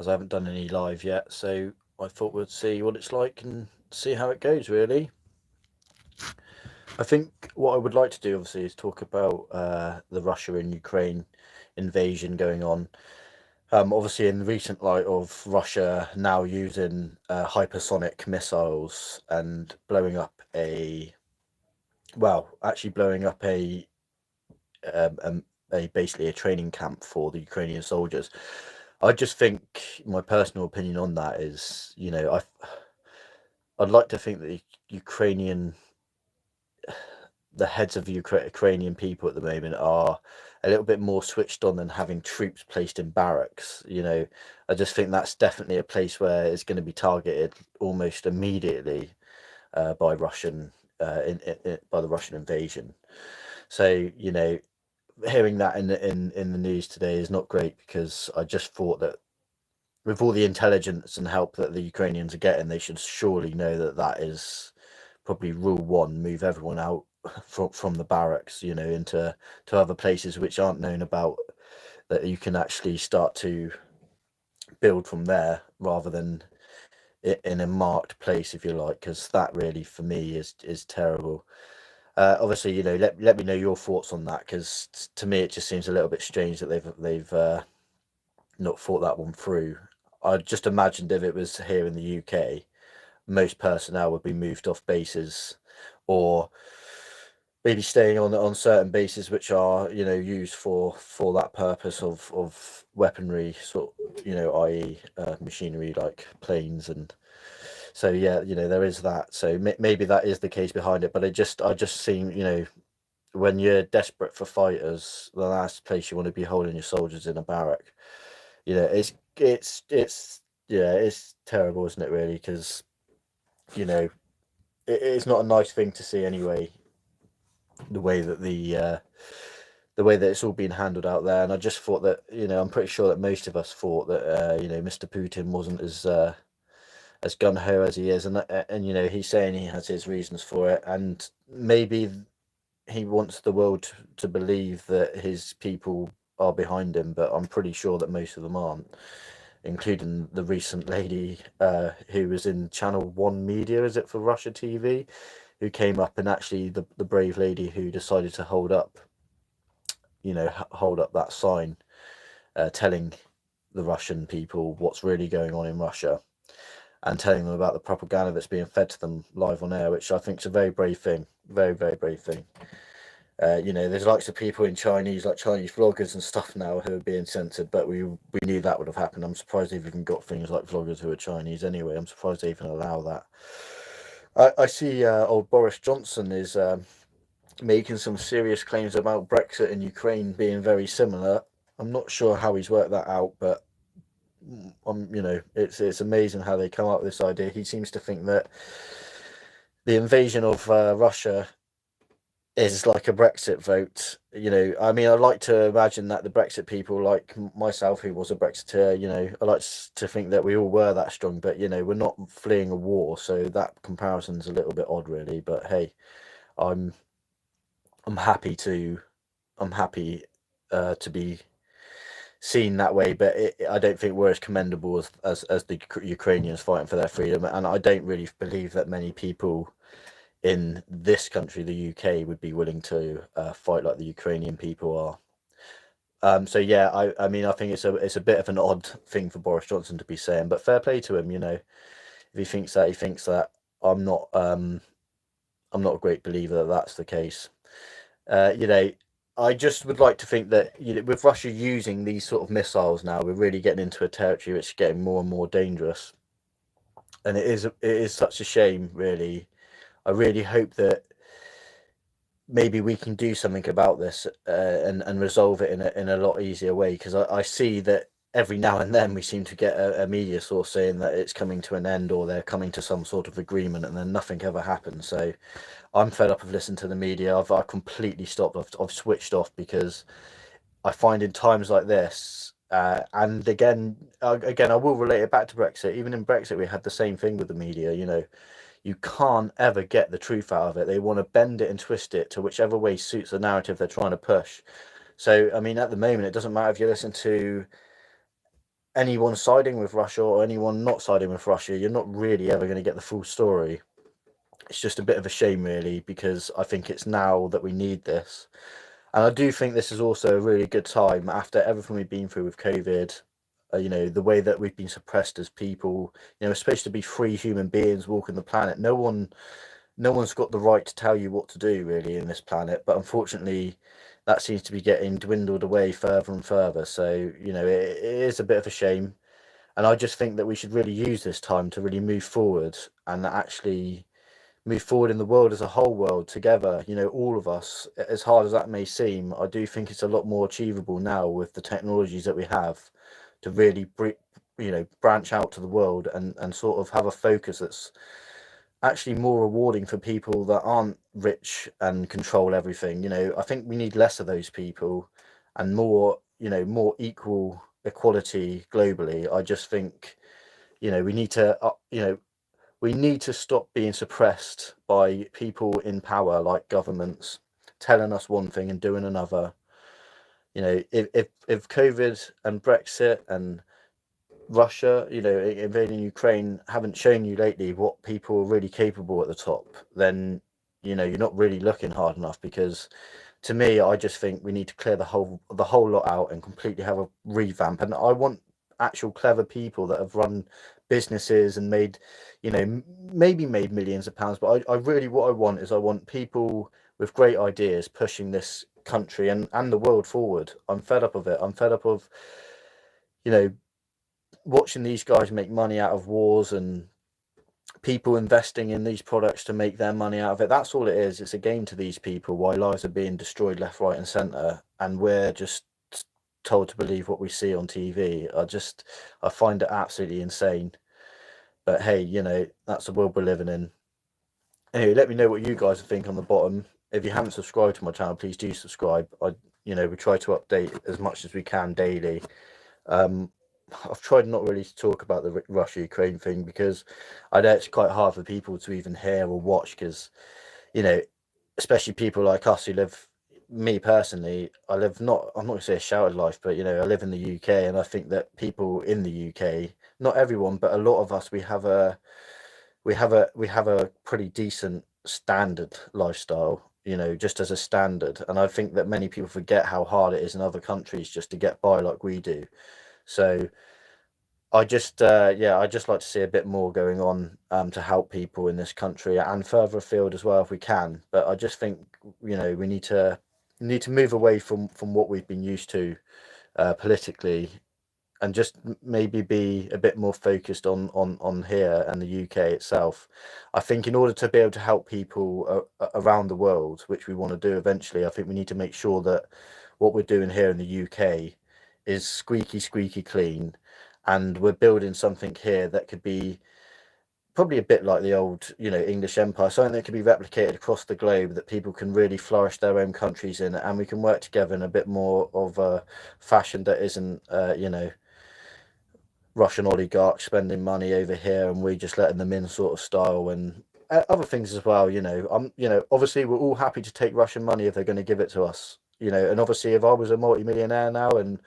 as I haven't done any live yet. So I thought we'd see what it's like and see how it goes. Really, I think what I would like to do, obviously, is talk about the Russia and Ukraine invasion going on. Obviously, in the recent light of Russia now using hypersonic missiles and blowing up actually blowing up um, um, a basically a training camp for the Ukrainian soldiers. I just think my personal opinion on that is, I'd like to think that Ukrainian the heads of Ukrainian people at the moment are a little bit more switched on than having troops placed in barracks. I just think that's definitely a place where it's going to be targeted almost immediately by by the Russian invasion. So hearing that in the news today is not great, because I just thought that with all the intelligence and help that the Ukrainians are getting, they should surely know that that is probably rule one: move everyone out from the barracks, into other places which aren't known about, that you can actually start to build from there rather than in a marked place, if you like, because that really for me is terrible. Obviously, let me know your thoughts on that, because to me it just seems a little bit strange that they've not thought that one through. I just imagined if it was here in the UK, most personnel would be moved off bases, or maybe staying on certain bases which are used for that purpose of weaponry, sort i.e. Machinery like planes. And so yeah, there is that. So maybe that is the case behind it, but I just seen, when you're desperate for fighters, the last place you want to be holding your soldiers in a barrack. It's yeah, it's terrible, isn't it, really? Because you know it's not a nice thing to see anyway, the way that it's all being handled out there. And I just thought that, I'm pretty sure that most of us thought that Mr. Putin wasn't as gun ho as he is, and he's saying he has his reasons for it, and maybe he wants the world to believe that his people are behind him, but I'm pretty sure that most of them aren't, including the recent lady who was in Channel One Media, is it, for Russia TV, who came up, and actually the brave lady who decided to hold up that sign, telling the Russian people what's really going on in Russia, and telling them about the propaganda that's being fed to them live on air, which I think is a very brave thing, very very brave thing. There's lots of people in Chinese vloggers and stuff now who are being censored, but we knew that would have happened. I'm surprised they've even got things like vloggers who are Chinese anyway. I'm surprised they even allow that. I see old Boris Johnson is making some serious claims about Brexit and Ukraine being very similar. I'm not sure how he's worked that out, but it's amazing how they come up with this idea. He seems to think that the invasion of Russia is like a Brexit vote. I mean, I like to imagine that the Brexit people, like myself, who was a Brexiteer, I like to think that we all were that strong, but we're not fleeing a war, so that comparison's a little bit odd, really. But hey, I'm I'm happy to I'm happy to be seen that way, but I don't think we're as commendable as the Ukrainians fighting for their freedom, and I don't really believe that many people in this country, the UK, would be willing to fight like the Ukrainian people are. So yeah, I mean, I think it's a bit of an odd thing for Boris Johnson to be saying, but fair play to him. If he thinks that, he thinks that. I'm not. I'm not a great believer that that's the case. Uh, you know, I just would like to think that, with Russia using these sort of missiles now, we're really getting into a territory which is getting more and more dangerous, and it is such a shame, really. I really hope that maybe we can do something about this, and resolve it in a lot easier way, because I see that every now and then we seem to get a media source saying that it's coming to an end, or they're coming to some sort of agreement, and then nothing ever happens. So I'm fed up of listening to the media. I completely stopped. I've switched off, because I find in times like this, and again, I will relate it back to Brexit. Even in Brexit, we had the same thing with the media. You can't ever get the truth out of it. They want to bend it and twist it to whichever way suits the narrative they're trying to push. So, I mean, at the moment, it doesn't matter if you listen to anyone siding with Russia or anyone not siding with Russia, you're not really ever going to get the full story. It's just a bit of a shame, really, because I think it's now that we need this. And I do think this is also a really good time after everything we've been through with COVID. The way that we've been suppressed as people. We're supposed to be free human beings walking the planet. No one's got the right to tell you what to do, really, in this planet. But unfortunately, that seems to be getting dwindled away further and further. So, it is a bit of a shame. And I just think that we should really use this time to really move forward and actually move forward in the world as a whole world together, all of us. As hard as that may seem, I do think it's a lot more achievable now with the technologies that we have to really branch out to the world and sort of have a focus that's actually more rewarding for people that aren't rich and control everything. I think we need less of those people and more equal equality globally. I just think we need to we need to stop being suppressed by people in power, like governments, telling us one thing and doing another. If COVID and Brexit and Russia, invading Ukraine haven't shown you lately what people are really capable at the top, then you're not really looking hard enough. Because to me, I just think we need to clear the whole lot out and completely have a revamp. And I want actual clever people that have run businesses and made, maybe made millions of pounds. But I really, what I want people with great ideas pushing this country and the world forward. I'm fed up of it. I'm fed up of, you know, watching these guys make money out of wars and people investing in these products to make their money out of it. That's all it is. It's a game to these people while lives are being destroyed left, right, and centre, and we're just told to believe what we see on TV. I find it absolutely insane. But hey, that's the world we're living in. Anyway, let me know what you guys think on the bottom. If you haven't subscribed to my channel, please do subscribe. We try to update as much as we can daily. I've tried not really to talk about the Russia-Ukraine thing because I know it's quite hard for people to even hear or watch because, especially people like us who live, me personally, I'm not going to say a sheltered life, but, I live in the UK, and I think that people in the UK, not everyone, but a lot of us, we have a pretty decent standard lifestyle, just as a standard. And I think that many people forget how hard it is in other countries just to get by like we do. So I just like to see a bit more going on to help people in this country and further afield as well if we can. But I just think we need to move away from what we've been used to politically, and just maybe be a bit more focused on here and the UK itself. I think in order to be able to help people around the world, which we want to do eventually, I think we need to make sure that what we're doing here in the UK is squeaky clean, and we're building something here that could be probably a bit like the old, English Empire, something that could be replicated across the globe, that people can really flourish their own countries in, and we can work together in a bit more of a fashion that isn't, Russian oligarchs spending money over here and we just letting them in sort of style, and other things as well. Obviously we're all happy to take Russian money if they're going to give it to us. And obviously if I was a multi-millionaire now and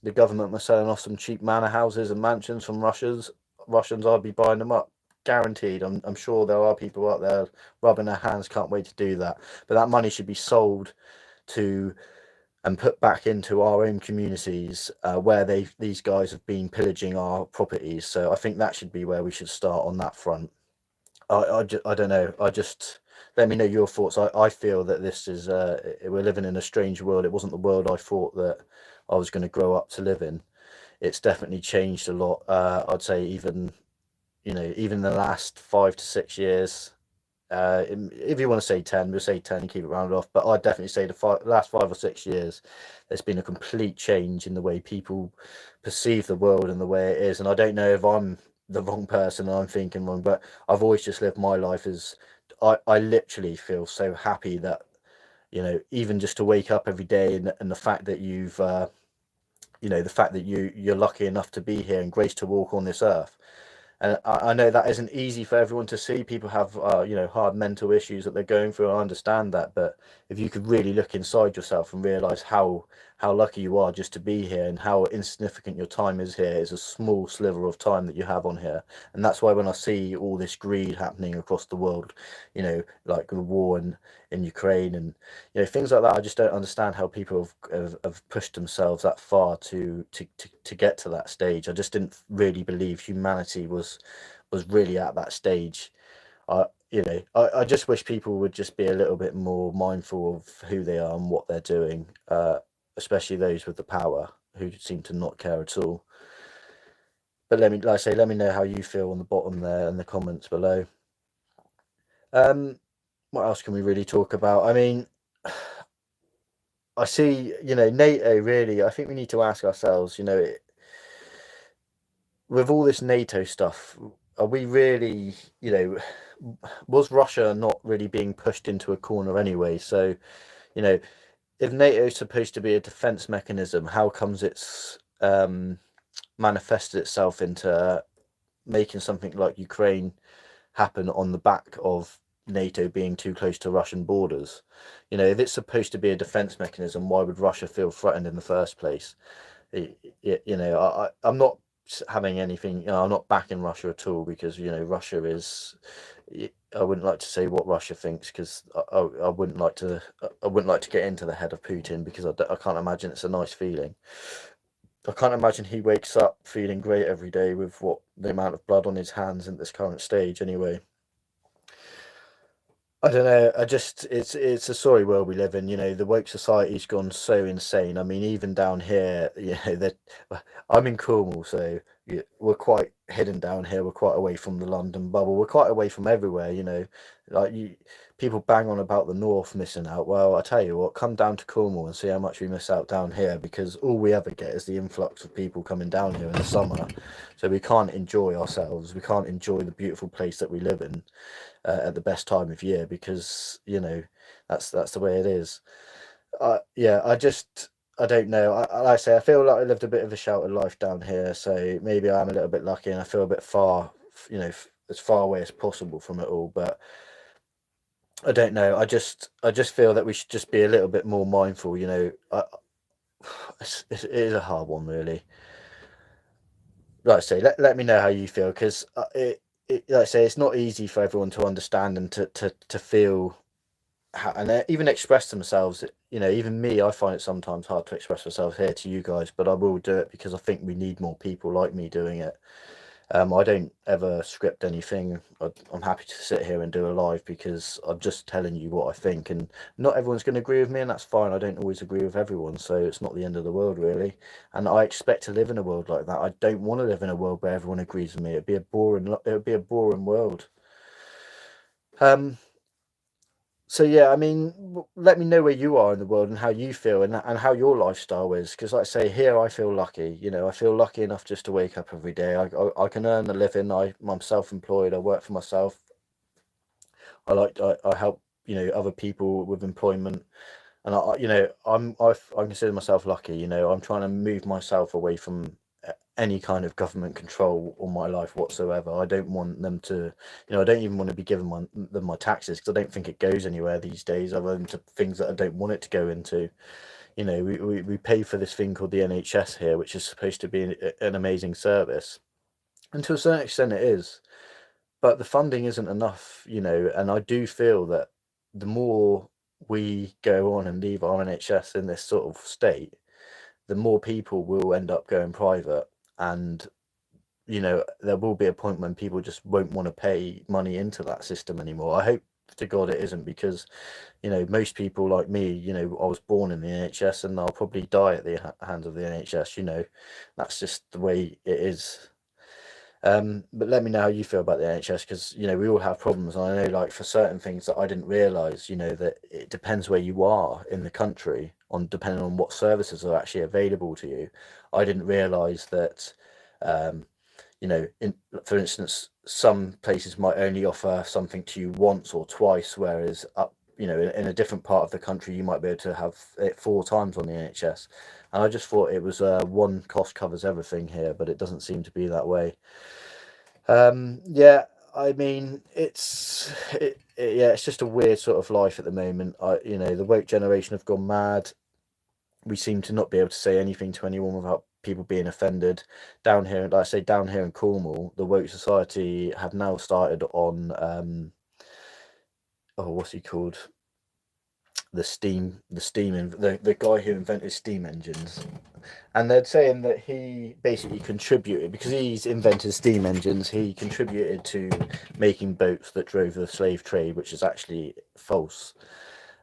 the government was selling off some cheap manor houses and mansions from Russians, I'd be buying them up, guaranteed. I'm sure there are people out there rubbing their hands, can't wait to do that. But that money should be sold to and put back into our own communities where these guys have been pillaging our properties. So I think that should be where we should start on that front. I don't know. Let me know your thoughts. I feel that this is we're living in a strange world. It wasn't the world I thought that I was going to grow up to live in. It's definitely changed a lot. I'd say even the last 5 to 6 years. If you want to say 10, we'll say 10 and keep it rounded off. But I'd definitely say the last 5 or 6 years, there's been a complete change in the way people perceive the world and the way it is. And I don't know if I'm the wrong person and I'm thinking wrong, but I've always just lived my life as I literally feel so happy that, even just to wake up every day and the fact that the fact that you're lucky enough to be here and graced to walk on this earth. And I know that isn't easy for everyone to see. People have, hard mental issues that they're going through. I understand that. But if you could really look inside yourself and realise how how lucky you are just to be here, and how insignificant your time is here is a small sliver of time that you have on here. And that's why when I see all this greed happening across the world, like the war in Ukraine, and things like that, I just don't understand how people have pushed themselves that far to get to that stage. I just didn't really believe humanity was really at that stage. I just wish people would just be a little bit more mindful of who they are and what they're doing, especially those with the power who seem to not care at all. But let me know how you feel on the bottom there in the comments below. What else can we really talk about? I mean, I see, NATO really, I think we need to ask ourselves, with all this NATO stuff, are we really, was Russia not really being pushed into a corner anyway? So, you know, if NATO is supposed to be a defense mechanism, how comes it's manifested itself into making something like Ukraine happen on the back of NATO being too close to Russian borders? If it's supposed to be a defense mechanism, why would Russia feel threatened in the first place? I'm not having anything, I'm not backing Russia at all, because Russia is, I wouldn't like to say what Russia thinks, because I wouldn't like to get into the head of Putin, because I can't imagine it's a nice feeling. I can't imagine he wakes up feeling great every day with the amount of blood on his hands in this current stage anyway. I don't know. It's a sorry world we live in. The woke society's gone so insane. I mean, even down here, that I'm in Cornwall, so we're quite hidden down here. We're quite away from the London bubble. We're quite away from everywhere. Like people bang on about the north missing out. Well, I tell you what, come down to Cornwall and see how much we miss out down here, because all we ever get is the influx of people coming down here in the summer. So we can't enjoy ourselves. We can't enjoy the beautiful place that we live in at the best time of year, because that's the way it is. Yeah, I don't know. Like I say, I feel like I lived a bit of a sheltered life down here, so maybe I'm a little bit lucky, and I feel a bit far, as far away as possible from it all. But I don't know. I just feel that we should just be a little bit more mindful. It is a hard one, really. Like I say, let me know how you feel, because like I say, it's not easy for everyone to understand and to feel and even express themselves. Even me, I find it sometimes hard to express myself here to you guys, but I will do it, because I think we need more people like me doing it. I don't ever script anything. I'm happy to sit here and do a live, because I'm just telling you what I think, and not everyone's going to agree with me, and that's fine. I don't always agree with everyone, so it's not the end of the world, really. And I expect to live in a world like that. I don't want to live in a world where everyone agrees with me. It would be a boring world. So yeah, I mean, let me know where you are in the world and how you feel, and how your lifestyle is. Because, like I say, here I feel lucky. I feel lucky enough just to wake up every day. I can earn a living. I'm self-employed. I work for myself. I help other people with employment, and I consider myself lucky. I'm trying to move myself away from any kind of government control on my life whatsoever. I don't want them to, I don't even want to be giving them my taxes, because I don't think it goes anywhere these days, other than to things that I don't want it to go into. We pay for this thing called the NHS here, which is supposed to be an amazing service, and to a certain extent it is, but the funding isn't enough. And I do feel that the more we go on and leave our NHS in this sort of state, the more people will end up going private, and there will be a point when people just won't want to pay money into that system anymore. I hope to God it isn't, because most people like me, I was born in the NHS, and I'll probably die at the hands of the NHS. That's just the way it is. But let me know how you feel about the NHS, because we all have problems, and I know, like, for certain things that I didn't realise, that it depends where you are in the country, on depending on what services are actually available to you. I didn't realise that, for instance, some places might only offer something to you once or twice, whereas in a different part of the country you might be able to have it 4 times on the NHS. And I just thought it was one cost covers everything here, but it doesn't seem to be that way. Yeah, I mean, yeah, it's just a weird sort of life at the moment. The woke generation have gone mad. we seem to not be able to say anything to anyone without people being offended. Down here, like I say, down here in Cornwall, the Woke Society have now started on oh, what's he called? The guy who invented steam engines. And they're saying that he basically contributed, because he's invented steam engines, he contributed to making boats that drove the slave trade, which is actually false.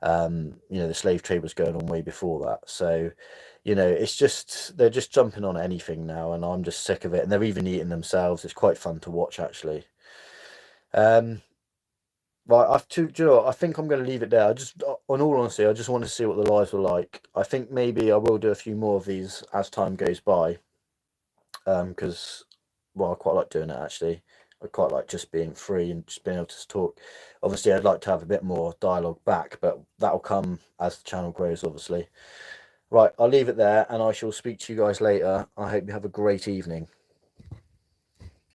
The slave trade was going on way before that. So, it's just, they're just jumping on anything now, and I'm just sick of it. And they're even eating themselves. It's quite fun to watch, actually. Um, Right, do you know what? I think I'm going to leave it there. On all honesty, I just want to see what the lives were like. I think maybe I will do a few more of these as time goes by. Because, well, I quite like doing it actually. I quite like just being free and just being able to talk. Obviously, I'd like to have a bit more dialogue back, but that'll come as the channel grows, obviously. Right, I'll leave it there, and I shall speak to you guys later. I hope you have a great evening.